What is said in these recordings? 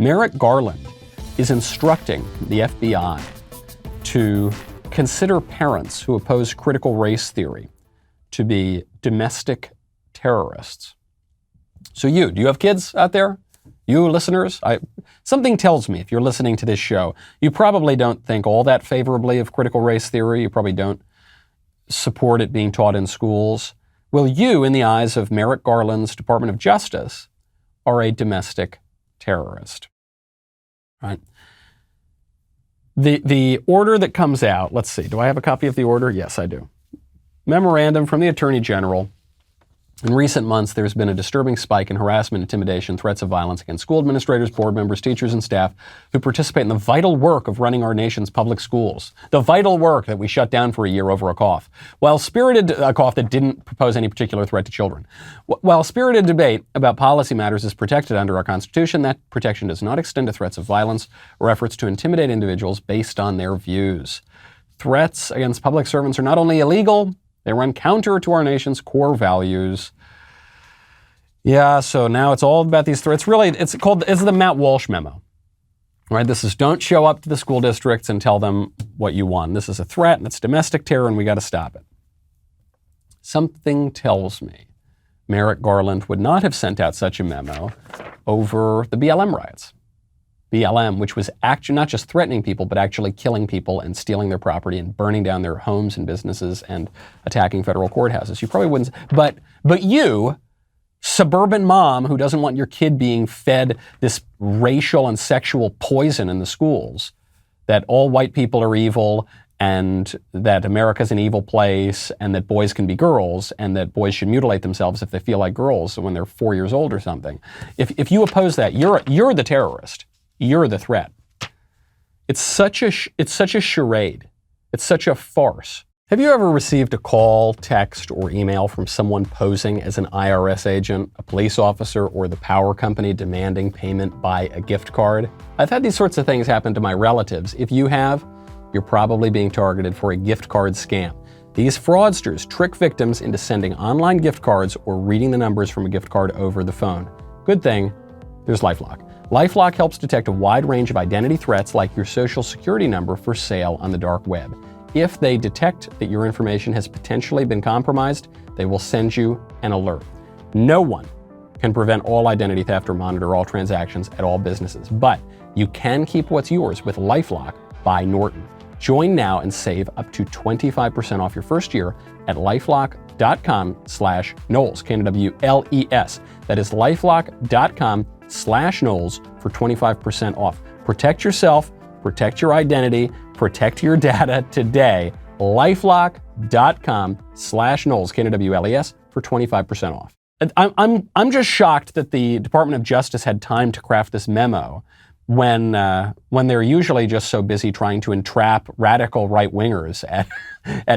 Merrick Garland is instructing the FBI to consider parents who oppose critical race theory to be domestic terrorists. So do you have kids out there? You listeners? Something tells me if you're listening to this show, you probably don't think all that favorably of critical race theory. You probably don't support it being taught in schools. Well, you, in the eyes of Merrick Garland's Department of Justice, are a domestic terrorist. Right? The order that comes out, let's see, do I have a copy of the order? Yes, I do. Memorandum from the Attorney General. In recent months, there's been a disturbing spike in harassment, intimidation, threats of violence against school administrators, board members, teachers, and staff who participate in the vital work of running our nation's public schools. The vital work that we shut down for a year over a cough. A cough that didn't propose any particular threat to children. While spirited debate about policy matters is protected under our Constitution, that protection does not extend to threats of violence or efforts to intimidate individuals based on their views. Threats against public servants are not only illegal, they run counter to our nation's core values. Yeah, so now it's all about these threats. Really, it's the Matt Walsh memo. Right? This is don't show up to the school districts and tell them what you want. This is a threat and it's domestic terror and we got to stop it. Something tells me Merrick Garland would not have sent out such a memo over the BLM riots. BLM, which was actually not just threatening people, but actually killing people and stealing their property and burning down their homes and businesses and attacking federal courthouses. You probably wouldn't, but you, suburban mom who doesn't want your kid being fed this racial and sexual poison in the schools, that all white people are evil and that America's an evil place and that boys can be girls and that boys should mutilate themselves if they feel like girls when they're 4 years old or something. If you oppose that, you're the terrorist. You're the threat. It's such a charade. It's such a farce. Have you ever received a call, text, or email from someone posing as an IRS agent, a police officer, or the power company demanding payment by a gift card? I've had these sorts of things happen to my relatives. If you have, you're probably being targeted for a gift card scam. These fraudsters trick victims into sending online gift cards or reading the numbers from a gift card over the phone. Good thing, there's LifeLock. LifeLock helps detect a wide range of identity threats like your social security number for sale on the dark web. If they detect that your information has potentially been compromised, they will send you an alert. No one can prevent all identity theft or monitor all transactions at all businesses, but you can keep what's yours with LifeLock by Norton. Join now and save up to 25% off your first year at lifelock.com/Knowles, Knowles. That is lifelock.com/Knowles for 25% off. Protect yourself, protect your identity, protect your data today. lifelock.com/Knowles, Knowles, for 25% off. I'm just shocked that the Department of Justice had time to craft this memo when they're usually just so busy trying to entrap radical right-wingers at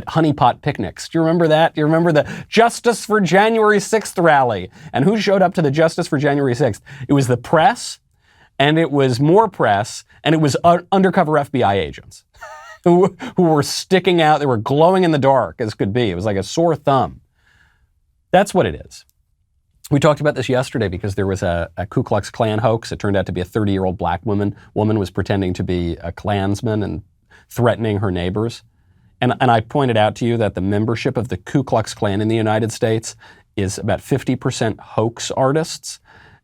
honeypot picnics. Do you remember that? Do you remember the Justice for January 6th rally? And who showed up to the Justice for January 6th? It was the press, and it was more press, and it was undercover FBI agents who were sticking out. They were glowing in the dark as could be. It was like a sore thumb. That's what it is. We talked about this yesterday because there was a Ku Klux Klan hoax. It turned out to be a 30-year-old black woman. Woman was pretending to be a Klansman and threatening her neighbors. And I pointed out to you that the membership of the Ku Klux Klan in the United States is about 50% hoax artists,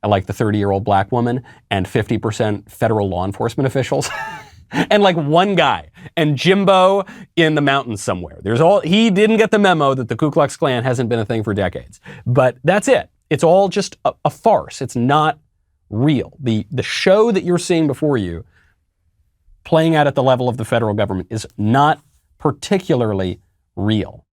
like the 30-year-old black woman, and 50% federal law enforcement officials. And like one guy, and Jimbo in the mountains somewhere. He didn't get the memo that the Ku Klux Klan hasn't been a thing for decades. But that's it. It's all just a farce. It's not real. The show that you're seeing before you playing out at the level of the federal government is not particularly real.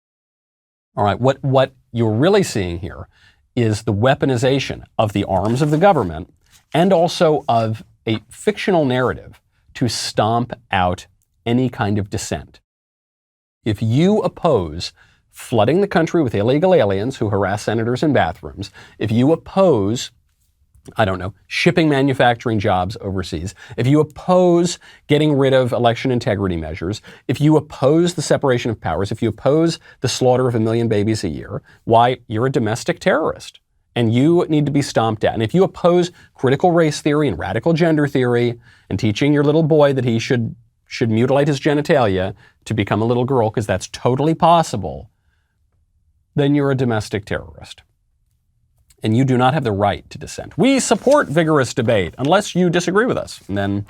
All right, what you're really seeing here is the weaponization of the arms of the government and also of a fictional narrative to stomp out any kind of dissent. If you oppose flooding the country with illegal aliens who harass senators in bathrooms, if you oppose, shipping manufacturing jobs overseas, if you oppose getting rid of election integrity measures, if you oppose the separation of powers, if you oppose the slaughter of 1 million babies a year, why, you're a domestic terrorist. And you need to be stomped out. And if you oppose critical race theory and radical gender theory and teaching your little boy that he should mutilate his genitalia to become a little girl, because that's totally possible, then you're a domestic terrorist. And you do not have the right to dissent. We support vigorous debate unless you disagree with us. And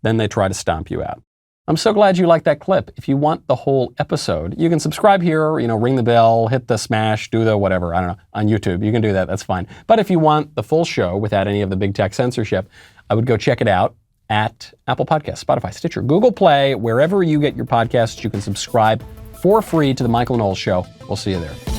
then they try to stomp you out. I'm so glad you liked that clip. If you want the whole episode, you can subscribe here, ring the bell, hit the smash, do the whatever, I don't know, on YouTube. You can do that, that's fine. But if you want the full show without any of the big tech censorship, I would go check it out at Apple Podcasts, Spotify, Stitcher, Google Play, wherever you get your podcasts. You can subscribe for free to The Michael Knowles Show. We'll see you there.